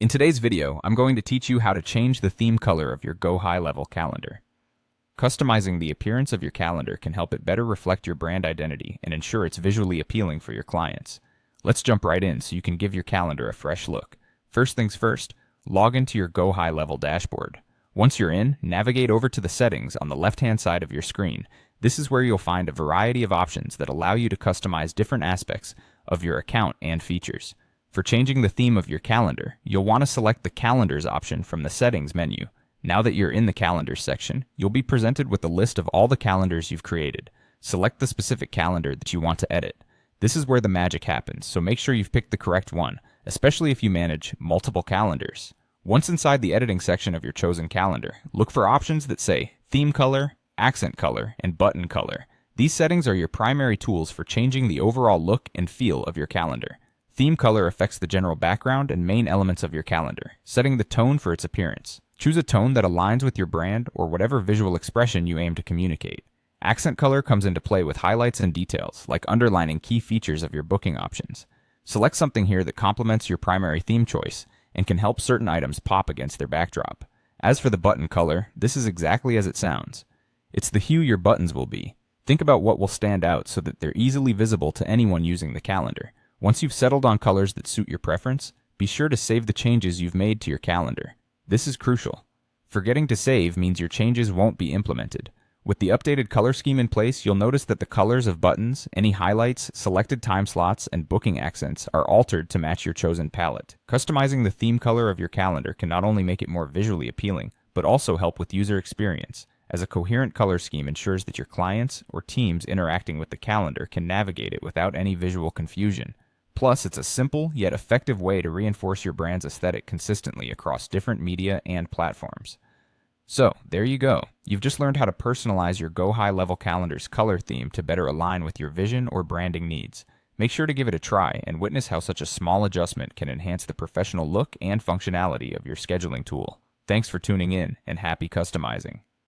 In today's video, I'm going to teach you how to change the theme color of your GoHighLevel calendar. Customizing the appearance of your calendar can help it better reflect your brand identity and ensure it's visually appealing for your clients. Let's jump right in so you can give your calendar a fresh look. First things first, log into your GoHighLevel dashboard. Once you're in, navigate over to the settings on the left-hand side of your screen. This is where you'll find a variety of options that allow you to customize different aspects of your account and features. For changing the theme of your calendar, you'll want to select the Calendars option from the Settings menu. Now that you're in the Calendars section, you'll be presented with a list of all the calendars you've created. Select the specific calendar that you want to edit. This is where the magic happens, so make sure you've picked the correct one, especially if you manage multiple calendars. Once inside the editing section of your chosen calendar, look for options that say Theme Color, Accent Color, and Button Color. These settings are your primary tools for changing the overall look and feel of your calendar. Theme color affects the general background and main elements of your calendar, setting the tone for its appearance. Choose a tone that aligns with your brand or whatever visual expression you aim to communicate. Accent color comes into play with highlights and details, like underlining key features of your booking options. Select something here that complements your primary theme choice and can help certain items pop against their backdrop. As for the button color, this is exactly as it sounds. It's the hue your buttons will be. Think about what will stand out so that they're easily visible to anyone using the calendar. Once you've settled on colors that suit your preference, be sure to save the changes you've made to your calendar. This is crucial. Forgetting to save means your changes won't be implemented. With the updated color scheme in place, you'll notice that the colors of buttons, any highlights, selected time slots, and booking accents are altered to match your chosen palette. Customizing the theme color of your calendar can not only make it more visually appealing, but also help with user experience, as a coherent color scheme ensures that your clients or teams interacting with the calendar can navigate it without any visual confusion. Plus, it's a simple yet effective way to reinforce your brand's aesthetic consistently across different media and platforms. So, there you go. You've just learned how to personalize your GoHighLevel calendar's color theme to better align with your vision or branding needs. Make sure to give it a try and witness how such a small adjustment can enhance the professional look and functionality of your scheduling tool. Thanks for tuning in, and happy customizing.